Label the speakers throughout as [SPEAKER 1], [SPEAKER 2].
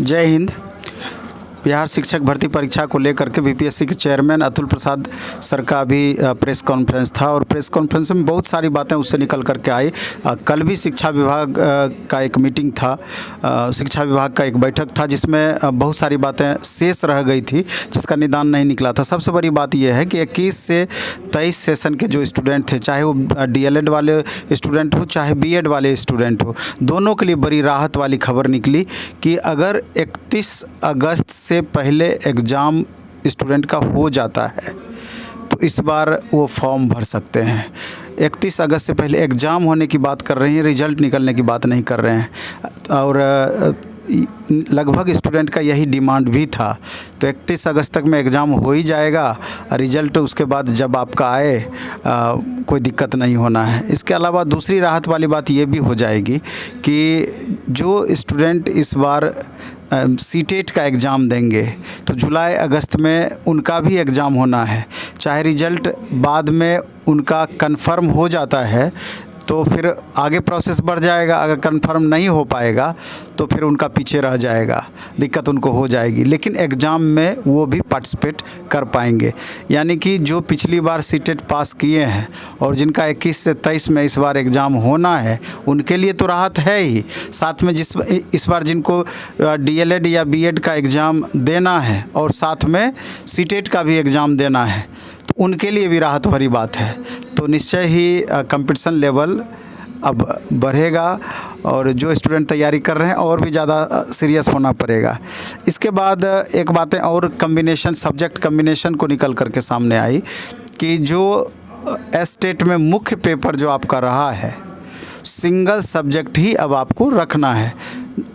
[SPEAKER 1] जय हिंद। बिहार शिक्षक भर्ती परीक्षा को लेकर के बीपीएससी के चेयरमैन अतुल प्रसाद सर का भी प्रेस कॉन्फ्रेंस था और प्रेस कॉन्फ्रेंस में बहुत सारी बातें उससे निकल करके आई। कल भी शिक्षा विभाग का एक मीटिंग था, शिक्षा विभाग का एक बैठक था जिसमें बहुत सारी बातें शेष रह गई थी जिसका निदान नहीं निकला था। सबसे बड़ी बात यह है कि 21 से 23 सेशन के जो स्टूडेंट थे, चाहे वो डीएलएड वाले स्टूडेंट हो चाहे बीएड वाले स्टूडेंट हो, दोनों के लिए बड़ी राहत वाली खबर निकली कि अगर 31 अगस्त से पहले एग्ज़ाम स्टूडेंट का हो जाता है तो इस बार वो फॉर्म भर सकते हैं। 31 अगस्त से पहले एग्ज़ाम होने की बात कर रहे हैं, रिज़ल्ट निकलने की बात नहीं कर रहे हैं। और लगभग स्टूडेंट का यही डिमांड भी था। तो 31 अगस्त तक में एग्ज़ाम हो ही जाएगा, रिज़ल्ट उसके बाद जब आपका आए कोई दिक्कत नहीं होना है। इसके अलावा दूसरी राहत वाली बात ये भी हो जाएगी कि जो स्टूडेंट इस बार सीटेट का एग्ज़ाम देंगे तो जुलाई अगस्त में उनका भी एग्ज़ाम होना है। चाहे रिज़ल्ट बाद में उनका कंफर्म हो जाता है तो फिर आगे प्रोसेस बढ़ जाएगा, अगर कंफर्म नहीं हो पाएगा तो फिर उनका पीछे रह जाएगा, दिक्कत उनको हो जाएगी। लेकिन एग्ज़ाम में वो भी पार्टिसिपेट कर पाएंगे। यानी कि जो पिछली बार सीटेट पास किए हैं और जिनका 21 से 23 में इस बार एग्ज़ाम होना है उनके लिए तो राहत है ही, साथ में इस बार जिनको डीएलएड या बीएड का एग्ज़ाम देना है और साथ में सीटेट का भी एग्ज़ाम देना है तो उनके लिए भी राहत भरी बात है। तो निश्चय ही कंपटीशन लेवल अब बढ़ेगा और जो स्टूडेंट तैयारी कर रहे हैं और भी ज़्यादा सीरियस होना पड़ेगा। इसके बाद एक बातें और कम्बिनेशन, सब्जेक्ट कम्बिनेशन को निकल करके सामने आई कि जो स्टेट में मुख्य पेपर जो आपका रहा है सिंगल सब्जेक्ट ही अब आपको रखना है।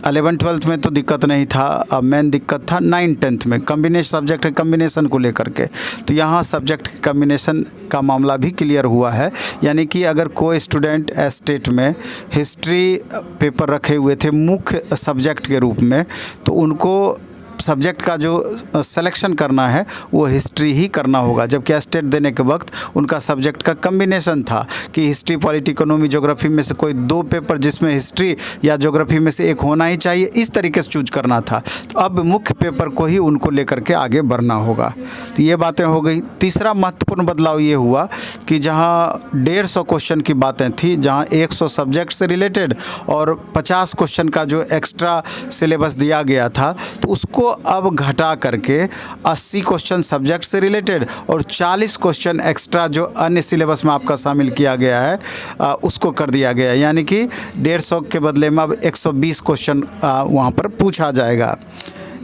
[SPEAKER 1] 11-12 में तो दिक्कत नहीं था, अब मेन दिक्कत था 9-10 में कम्बिनेशन सब्जेक्ट कम्बिनेशन को लेकर के। तो यहाँ सब्जेक्ट कम्बिनेशन का मामला भी क्लियर हुआ है। यानी कि अगर कोई स्टूडेंट स्टेट में हिस्ट्री पेपर रखे हुए थे मुख्य सब्जेक्ट के रूप में तो उनको सब्जेक्ट का जो सिलेक्शन करना है वो हिस्ट्री ही करना होगा, जबकि स्टेट देने के वक्त उनका सब्जेक्ट का कम्बिनेशन था कि हिस्ट्री, पॉलिटी, इकोनॉमी, ज्योग्राफी में से कोई 2 पेपर जिसमें हिस्ट्री या ज्योग्राफी में से एक होना ही चाहिए, इस तरीके से चूज करना था। तो अब मुख्य पेपर को ही उनको लेकर के आगे बढ़ना होगा। तो ये बातें हो गई। तीसरा महत्वपूर्ण बदलाव ये हुआ कि जहाँ 150 क्वेश्चन की बातें थी, जहाँ 100 सब्जेक्ट से रिलेटेड और 50 क्वेश्चन का जो एक्स्ट्रा सिलेबस दिया गया था तो उसको अब घटा करके 80 क्वेश्चन सब्जेक्ट से रिलेटेड और 40 क्वेश्चन एक्स्ट्रा जो अन्य सिलेबस में आपका शामिल किया गया है उसको कर दिया गया। यानी कि 150 के बदले में अब 120 क्वेश्चन वहाँ पर पूछा जाएगा।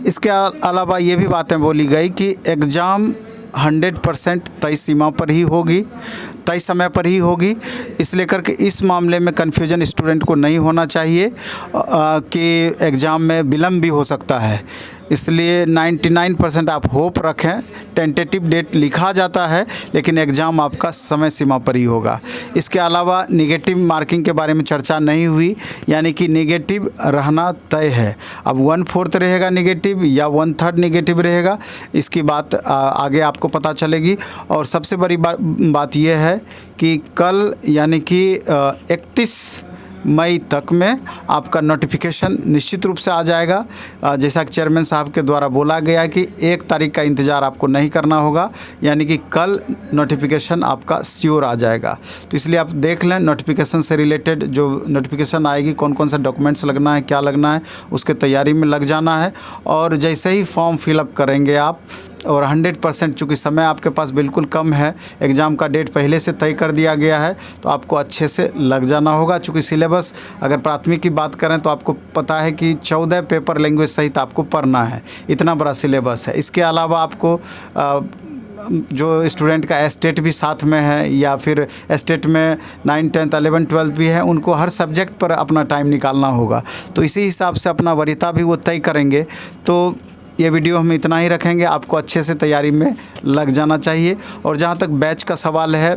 [SPEAKER 1] इसके अलावा ये भी बातें बोली गई कि एग्ज़ाम 100% तय सीमा पर ही होगी, तय समय पर ही होगी। इस लेकर के इस मामले में कन्फ्यूजन स्टूडेंट को नहीं होना चाहिए कि एग्ज़ाम में विलम्ब भी हो सकता है। इसलिए 99% आप होप रखें। टेंटेटिव डेट लिखा जाता है लेकिन एग्ज़ाम आपका समय सीमा पर ही होगा। इसके अलावा नेगेटिव मार्किंग के बारे में चर्चा नहीं हुई, यानी कि नेगेटिव रहना तय है। अब 1/4 रहेगा नेगेटिव या 1/3 नेगेटिव रहेगा, इसकी बात आगे आपको पता चलेगी। और सबसे बड़ी बात यह है कि कल यानी कि 31 मई तक में आपका नोटिफिकेशन निश्चित रूप से आ जाएगा। जैसा कि चेयरमैन साहब के द्वारा बोला गया कि 1 तारीख का इंतज़ार आपको नहीं करना होगा, यानी कि कल नोटिफिकेशन आपका श्योर आ जाएगा। तो इसलिए आप देख लें नोटिफिकेशन से रिलेटेड जो नोटिफिकेशन आएगी, कौन कौन सा डॉक्यूमेंट्स लगना है, क्या लगना है, उसके तैयारी में लग जाना है। और जैसे ही फॉर्म फिलअप करेंगे आप और 100% चूँकि समय आपके पास बिल्कुल कम है, एग्ज़ाम का डेट पहले से तय कर दिया गया है, तो आपको अच्छे से लग जाना होगा। चूँकि सिलेबस अगर प्राथमिक की बात करें तो आपको पता है कि 14 पेपर लैंग्वेज सहित आपको पढ़ना है, इतना बड़ा सिलेबस है। इसके अलावा आपको जो स्टूडेंट का स्टेट भी साथ में है या फिर स्टेट में 9, 10, 11, 12 भी है, उनको हर सब्जेक्ट पर अपना टाइम निकालना होगा। तो इसी हिसाब से अपना वरीयता भी वो तय करेंगे। तो ये वीडियो हम इतना ही रखेंगे, आपको अच्छे से तैयारी में लग जाना चाहिए। और जहाँ तक बैच का सवाल है,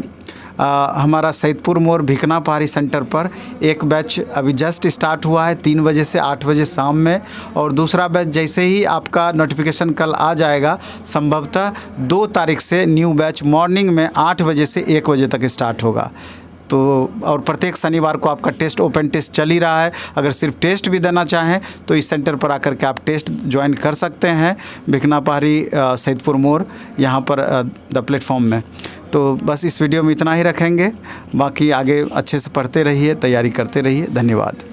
[SPEAKER 1] हमारा सैदपुर मोड़ भिकना पहाड़ी सेंटर पर एक बैच अभी जस्ट स्टार्ट हुआ है 3 बजे से 8 बजे शाम में, और दूसरा बैच जैसे ही आपका नोटिफिकेशन कल आ जाएगा संभवतः 2 तारीख से न्यू बैच मॉर्निंग में 8 बजे से 1 बजे तक स्टार्ट होगा। तो और प्रत्येक शनिवार को आपका टेस्ट, ओपन टेस्ट चल ही रहा है। अगर सिर्फ टेस्ट भी देना चाहें तो इस सेंटर पर आकर के आप टेस्ट ज्वाइन कर सकते हैं, भिखना पहाड़ी सैदपुर मोड़ यहाँ पर द प्लेटफॉर्म में। तो बस इस वीडियो में इतना ही रखेंगे, बाकी आगे अच्छे से पढ़ते रहिए, तैयारी करते रहिए। धन्यवाद।